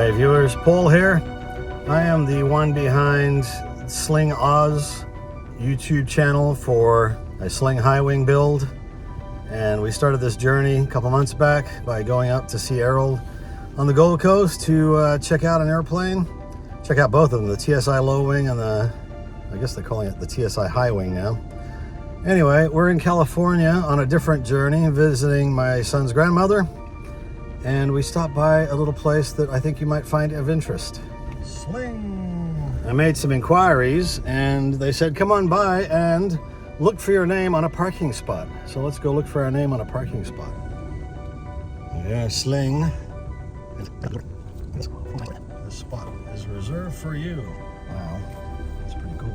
Hi viewers, Paul here. I am the one behind Sling Oz YouTube channel for a Sling high wing build, and we started this journey a couple months back by going up to see Errol on the Gold Coast to check out an airplane. Check out both of them, the TSI low wing and I guess they're calling it the TSI high wing now. Anyway, we're in California on a different journey, visiting my son's grandmother, and we stopped by a little place that I think you might find of interest. Sling! I made some inquiries, and they said, come on by and look for your name on a parking spot. So let's go look for our name on a parking spot. Yeah, Sling. This spot is reserved for you. Wow, that's pretty cool.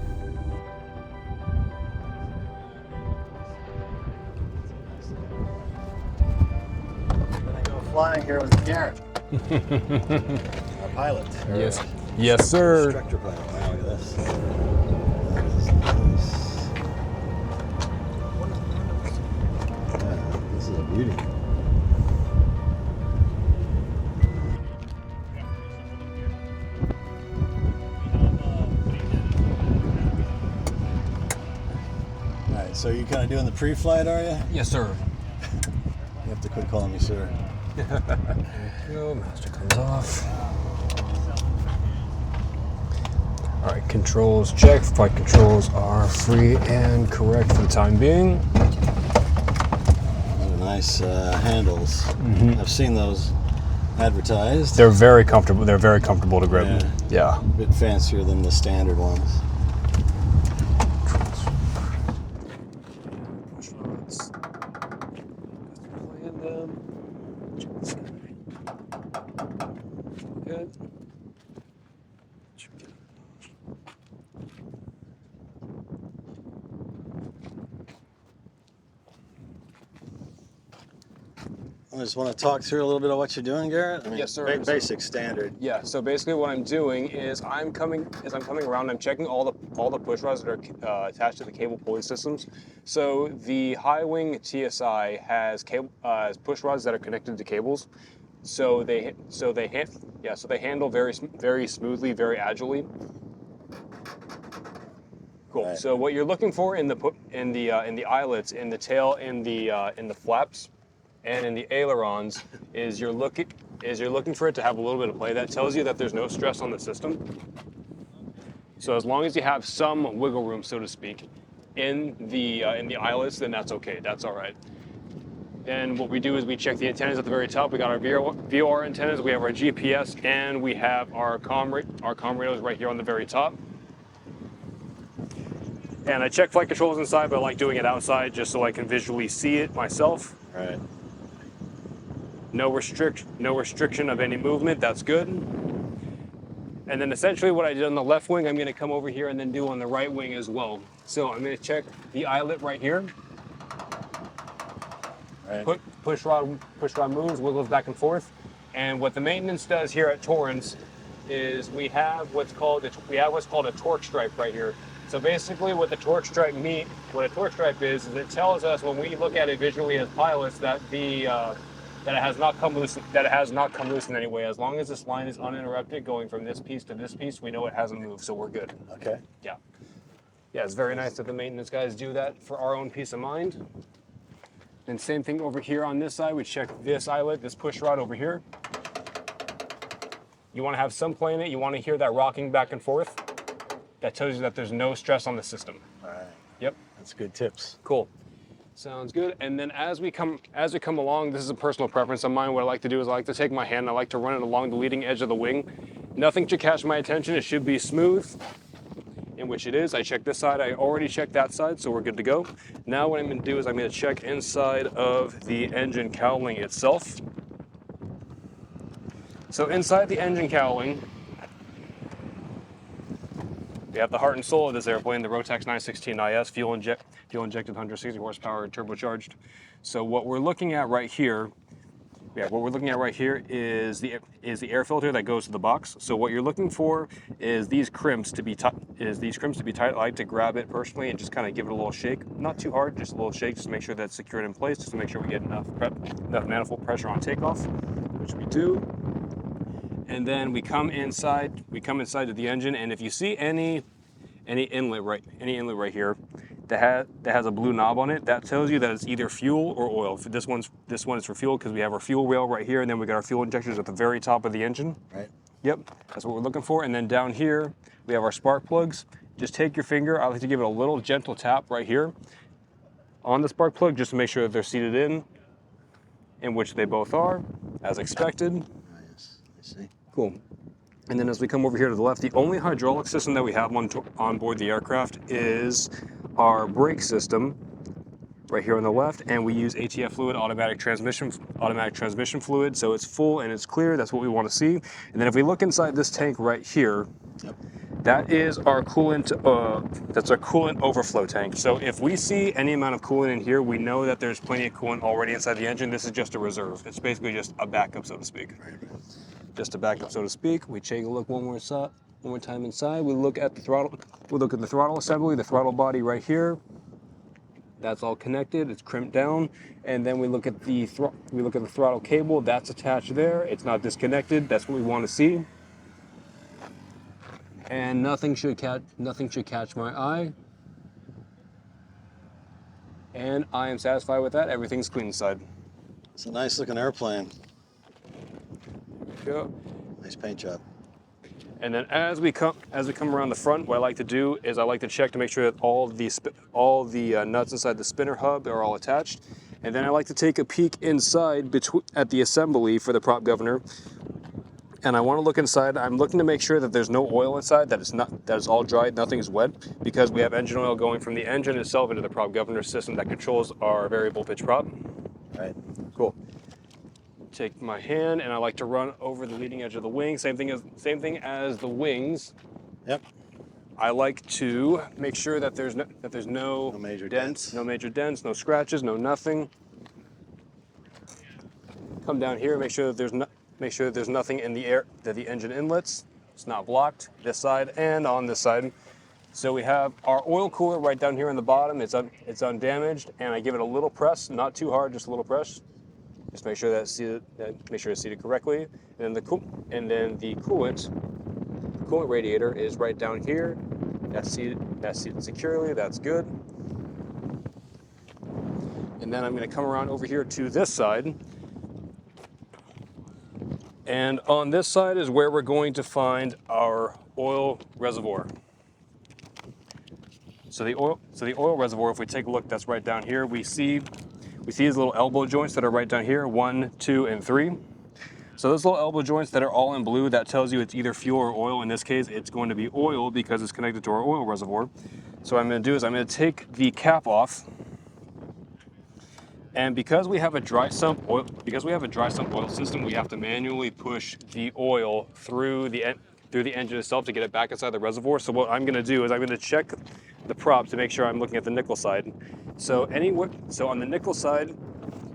Flying here with Garret, our pilot. Yes, yes, sir. Instructor pilot. Wow, look at this. That is nice. Yeah, this is a beauty. All right, so you kind of doing the pre-flight, are you? Yes, sir. You have to quit calling me sir. Go, master comes off. All right, controls check. Flight controls are free and correct for the time being. Those are nice handles. Mm-hmm. I've seen those advertised. They're very comfortable. They're very comfortable to grip. Yeah. A bit fancier than the standard ones. Good. I just want to talk through a little bit of what you're doing, Garret. I mean, Yes, sir. Basic, standard. Yeah. So basically, what I'm doing is I'm coming around. I'm checking all the push rods that are attached to the cable pulley systems. So the high wing TSI has push rods that are connected to cables. So they handle very smoothly, very agilely. Cool. Right. So what you're looking for in the eyelets, in the tail, in the flaps, and in the ailerons is you're looking for it to have a little bit of play. That tells you that there's no stress on the system. So as long as you have some wiggle room, so to speak, in the eyelets, then that's okay. That's all right. Then what we do is we check the antennas at the very top. We got our VOR antennas, we have our GPS, and we have our comm radios right here on the very top. And I check flight controls inside, but I like doing it outside just so I can visually see it myself. Right. No restriction of any movement. That's good. And then essentially what I did on the left wing, I'm going to come over here and then do on the right wing as well. So I'm going to check the eyelet right here. Right. Push rod moves, wiggles back and forth. And what the maintenance does here at Torrance is we have what's called a torque stripe right here. So basically what a torque stripe is it tells us when we look at it visually as pilots that that it has not come loose in any way. As long as this line is uninterrupted going from this piece to this piece, we know it hasn't moved, so we're good. Okay. Yeah. Yeah, it's very nice that the maintenance guys do that for our own peace of mind. And same thing over here on this side, we check this eyelet, this push rod over here. You want to have some play in it, you want to hear that rocking back and forth. That tells you that there's no stress on the system. All right. Yep. That's good tips. Cool. Sounds good. And then as we come along, this is a personal preference of mine. What I like to do is I like to take my hand and I like to run it along the leading edge of the wing. Nothing should catch my attention. It should be smooth, in which it is. I check this side. I already checked that side, so we're good to go. Now what I'm going to do is I'm going to check inside of the engine cowling itself. So inside the engine cowling, we have the heart and soul of this airplane, the Rotax 916IS, fuel injected 160 horsepower, turbocharged. So what we're looking at right here, is the air filter that goes to the box. So what you're looking for is these crimps to be tight. I like to grab it personally and just kind of give it a little shake. Not too hard, just a little shake, just to make sure that's secured in place, just to make sure we get enough manifold pressure on takeoff, which we do. And then we come inside to the engine, and if you see any inlet right here that has a blue knob on it, that tells you that it's either fuel or oil. This one is for fuel because we have our fuel rail right here, and then we got our fuel injectors at the very top of the engine. Right. Yep, that's what we're looking for. And then down here we have our spark plugs. Just take your finger. I like to give it a little gentle tap right here on the spark plug just to make sure that they're seated in which they both are, as expected. Oh, yes, I see. Cool. And then as we come over here to the left, the only hydraulic system that we have on board the aircraft is our brake system right here on the left, and we use ATF fluid, automatic transmission fluid, so it's full and it's clear. That's what we want to see. And then if we look inside this tank right here, yep, that is our coolant. That's our coolant overflow tank. So if we see any amount of coolant in here, we know that there's plenty of coolant already inside the engine. This is just a reserve. It's basically just a backup, so to speak. Right. Just a backup, so to speak. We take a look one more time inside. We look at the throttle. We look at the throttle assembly, the throttle body right here. That's all connected. It's crimped down, and then we look at the throttle cable. That's attached there. It's not disconnected. That's what we want to see. And nothing should catch my eye. And I am satisfied with that. Everything's clean inside. It's a nice looking airplane. Go. Nice paint job. And then as we come around the front, what I like to do is I like to check to make sure that all the nuts inside the spinner hub are all attached. And then I like to take a peek inside at the assembly for the prop governor. And I want to look inside. I'm looking to make sure that there's no oil inside, that it's all dried, nothing's wet, because we have engine oil going from the engine itself into the prop governor system that controls our variable pitch prop. Right. Cool. Take my hand and I like to run over the leading edge of the wing. Same thing as the wings. Yep. I like to make sure that there's no major dents, no major dents, no scratches, no nothing. Come down here, make sure that there's nothing in the air that the engine inlets. It's not blocked this side and on this side. So we have our oil cooler right down here on the bottom. It's undamaged, and I give it a little press, not too hard, just a little press. Just make sure it's seated correctly. And then the coolant radiator is right down here. That's seated securely. That's good. And then I'm going to come around over here to this side. And on this side is where we're going to find our oil reservoir. So the oil reservoir, if we take a look, that's right down here. We see these little elbow joints that are right down here, 1, 2, and 3. So those little elbow joints that are all in blue, that tells you it's either fuel or oil. In this case, it's going to be oil because it's connected to our oil reservoir. So what I'm going to do is I'm going to take the cap off. And because we have a dry sump oil system, we have to manually push the oil through the engine itself to get it back inside the reservoir. So what I'm going to do is I'm going to check the prop to make sure I'm looking at the nickel side. So on the nickel side,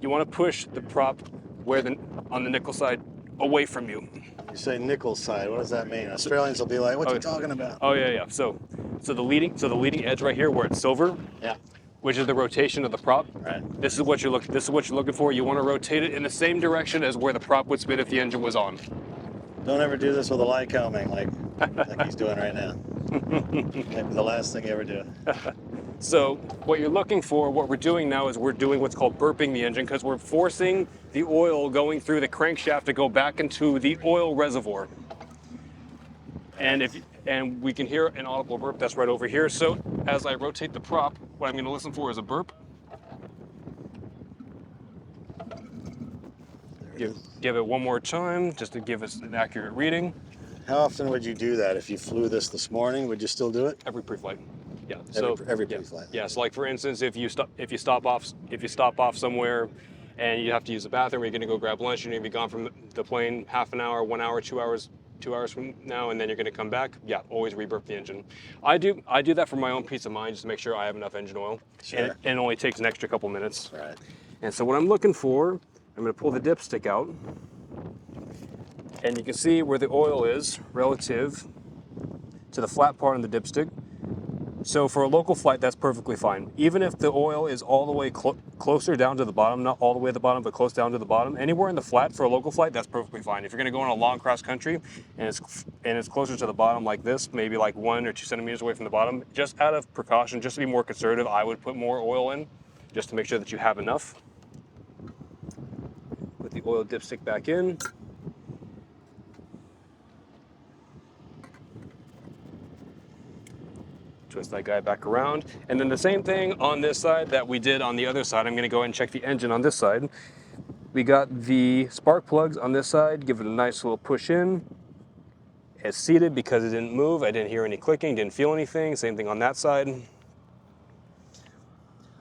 you want to push the prop on the nickel side away from you. You say nickel side. What does that mean? Australians will be like, "What you talking about?" Oh yeah. So the leading edge right here where it's silver. Yeah. Which is the rotation of the prop. Right. This is what you're looking for. You want to rotate it in the same direction as where the prop would spin if the engine was on. Don't ever do this with a light combing like he's doing right now. Maybe the last thing you ever do. So what we're doing now is we're doing what's called burping the engine, because we're forcing the oil going through the crankshaft to go back into the oil reservoir. And we can hear an audible burp that's right over here. So as I rotate the prop, what I'm going to listen for is a burp. Give it one more time just to give us an accurate reading. How often would you do that? If you flew this morning, would you still do it? Every pre-flight. Yeah. Every pre-flight. Yeah. So like for instance, if you stop off somewhere and you have to use the bathroom, or you're going to go grab lunch, you're going to be gone from the plane half an hour, 1 hour, 2 hours from now, and then you're going to come back. Yeah, always reburp the engine. I do that for my own peace of mind, just to make sure I have enough engine oil. Sure. And it only takes an extra couple minutes. Right. And so what I'm looking for, I'm going to pull the dipstick out, and you can see where the oil is relative to the flat part on the dipstick. So for a local flight, that's perfectly fine. Even if the oil is all the way closer down to the bottom, not all the way at the bottom, but close down to the bottom, anywhere in the flat for a local flight, that's perfectly fine. If you're going to go on a long cross country and it's closer to the bottom like this, maybe like 1 or 2 centimeters away from the bottom, just out of precaution, just to be more conservative, I would put more oil in, just to make sure that you have enough. Put the oil dipstick back in. Twist that guy back around. And then the same thing on this side that we did on the other side. I'm going to go ahead and check the engine on this side. We got the spark plugs on this side. Give it a nice little push in. It's seated because it didn't move. I didn't hear any clicking, didn't feel anything. Same thing on that side.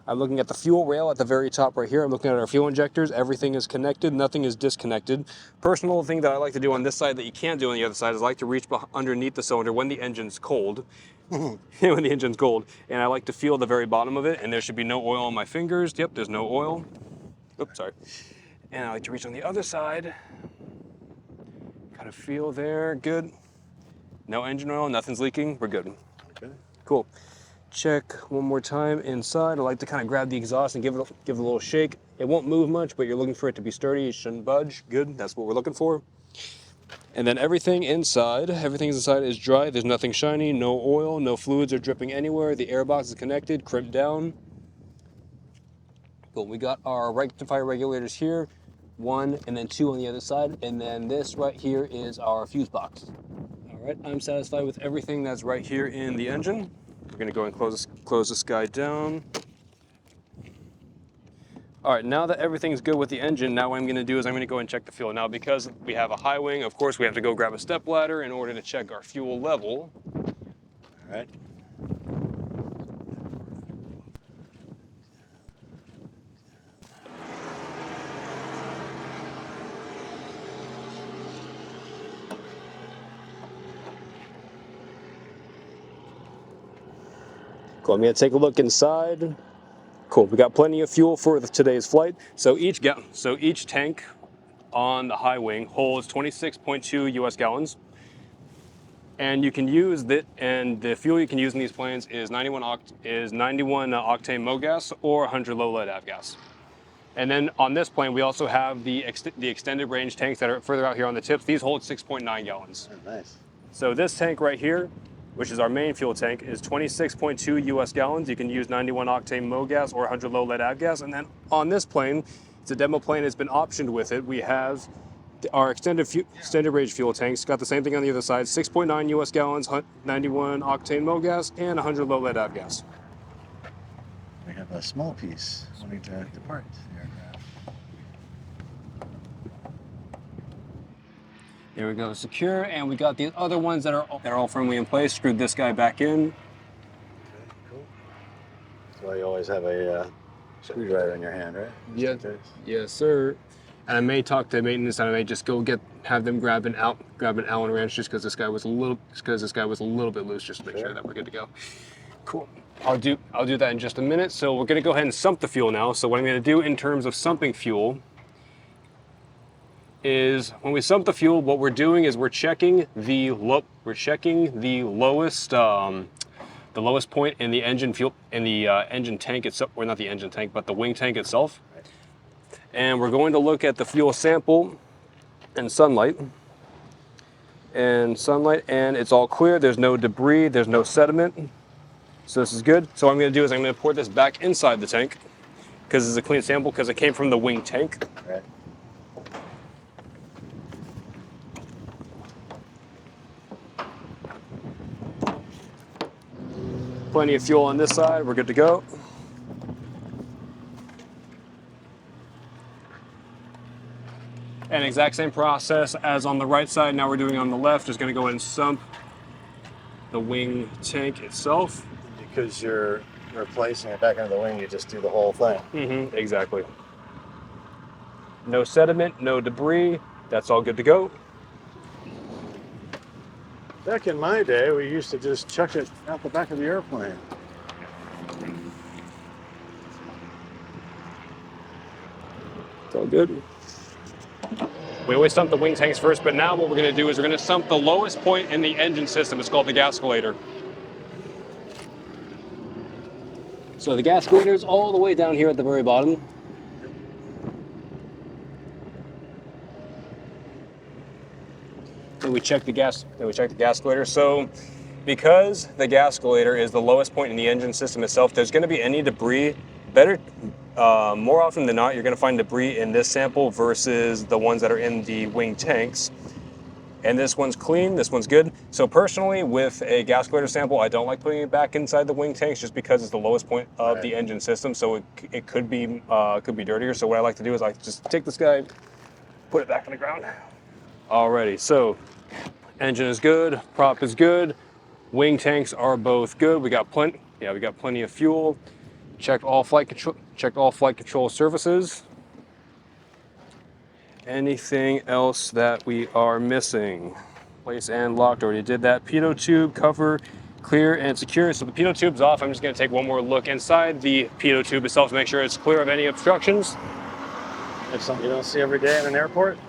I'm looking at the fuel rail at the very top right here. I'm looking at our fuel injectors. Everything is connected. Nothing is disconnected. Personal thing that I like to do on this side that you can't do on the other side is I like to reach underneath the cylinder when the engine's cold. When the engine's cold, and I like to feel the very bottom of it, and there should be no oil on my fingers. Yep, there's no oil. Oops, sorry. And I like to reach on the other side. Kind of feel there, good. No engine oil, nothing's leaking, we're good. Okay. Cool. Check one more time inside. I like to kind of grab the exhaust and give it a little shake. It won't move much, but you're looking for it to be sturdy. It shouldn't budge. Good, that's what we're looking for. And then everything inside is dry. There's nothing shiny, no oil, no fluids are dripping anywhere. The airbox is connected, crimped down. Cool, we got our rectifier regulators here, 1 and then 2 on the other side. And then this right here is our fuse box. All right, I'm satisfied with everything that's right here in the engine. We're gonna go and close this guy down. All right, now that everything's good with the engine, now what I'm gonna do is I'm gonna go and check the fuel. Now, because we have a high wing, of course, we have to go grab a step ladder in order to check our fuel level. All right. Cool, I'm gonna take a look inside. Cool, we got plenty of fuel for today's flight. So each tank on the high wing holds 26.2 US gallons. And you can use that, and the fuel you can use in these planes is 91 octane MoGas or 100 low lead avgas. And then on this plane, we also have the extended range tanks that are further out here on the tips. These hold 6.9 gallons. Oh, nice. So this tank right here, which is our main fuel tank, is 26.2 US gallons. You can use 91 octane MoGas or 100 low lead avgas. And then on this plane, it's a demo plane, it's been optioned with it. We have our extended range fuel tanks, got the same thing on the other side, 6.9 US gallons, 91 octane MoGas, and 100 low lead avgas. We have a small piece wanting to depart the aircraft. There we go, secure, and we got the other ones that are all firmly in place. Screwed this guy back in. Okay, cool. That's why you always have a screwdriver in your hand, right? Yeah. Yes, sir. And I may talk to maintenance, and I may just go have them grab an Allen wrench just because this guy was a little bit loose, just to make sure that we're good to go. Cool. I'll do that in just a minute. So we're gonna go ahead and sump the fuel now. So what I'm gonna do in terms of sumping fuel is when we sump the fuel, what we're doing is we're checking the lowest point in the engine engine tank itself, or not the engine tank, but the wing tank itself. And we're going to look at the fuel sample in sunlight. And it's all clear. There's no debris, there's no sediment. So this is good. So what I'm going to do is I'm going to pour this back inside the tank because it's a clean sample because it came from the wing tank. Right. Plenty of fuel on this side. We're good to go. And exact same process as on the right side. Now we're doing on the left. Just going to go ahead and sump the wing tank itself. Because you're replacing it back into the wing, you just do the whole thing. Mm-hmm, exactly. No sediment, no debris. That's all good to go. Back in my day, we used to just chuck it out the back of the airplane. It's all good. We always sump the wing tanks first, but now what we're going to do is we're going to sump the lowest point in the engine system. It's called the gascolator. So the gascolator is all the way down here at the very bottom. Then we check the gascolator. So because the gascolator is the lowest point in the engine system itself, there's going to be any debris. More often than not, you're going to find debris in this sample versus the ones that are in the wing tanks. And this one's clean, this one's good. So personally, with a gascolator sample, I don't like putting it back inside the wing tanks just because it's the lowest point of the engine system. So it could be dirtier. So what I like to do is I just take this guy, put it back on the ground. Alrighty, so engine is good, prop is good, wing tanks are both good. We got plenty of fuel. Checked all flight control surfaces. Anything else that we are missing? Place and locked, already did that. Pitot tube, cover, clear and secure. So the pitot tube's off. I'm just gonna take one more look inside the pitot tube itself to make sure it's clear of any obstructions. That's something you don't see every day in an airport.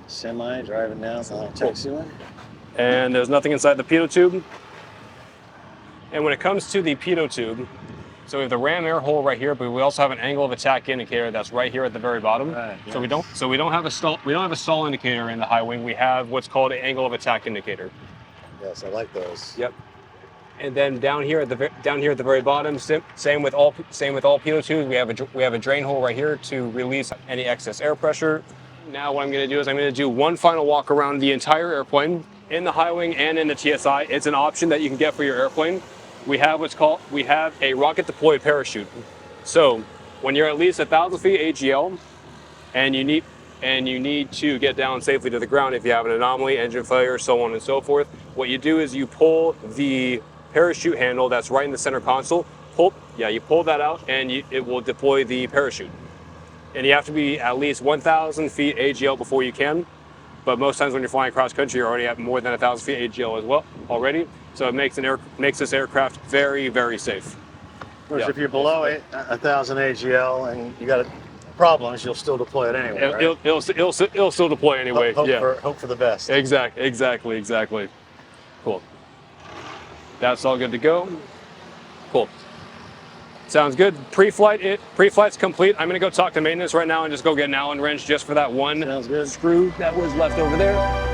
Semi driving down the taxiway. And there's nothing inside the pitot tube. And when it comes to the pitot tube, so we have the ram air hole right here, but we also have an angle of attack indicator that's right here at the very bottom. Right, yes. So we don't have a stall indicator in the high wing. We have what's called an angle of attack indicator. Yes, I like those. Yep. And then down here at the very bottom, same with all pitot tubes. We have a drain hole right here to release any excess air pressure. Now what I'm going to do is I'm going to do one final walk around the entire airplane in the high wing and in the TSI. It's an option that you can get for your airplane. We have a rocket deployed parachute. So when you're at least 1,000 feet AGL and you need to get down safely to the ground if you have an anomaly, engine failure, so on and so forth, what you do is you pull the parachute handle that's right in the center console. You pull that out and it will deploy the parachute. And you have to be at least 1,000 feet AGL before you can. But most times when you're flying cross country, you're already at more than 1,000 feet AGL as well already. So it makes this aircraft very, very safe. Whereas if you're below 1,000 AGL and you got problems, you'll still deploy it anyway, right? It'll still deploy anyway. Hope for the best. Exactly. Cool. That's all good to go. Cool. Sounds good. Pre-flight's complete. I'm gonna go talk to maintenance right now and just go get an Allen wrench just for that one screw that was left over there.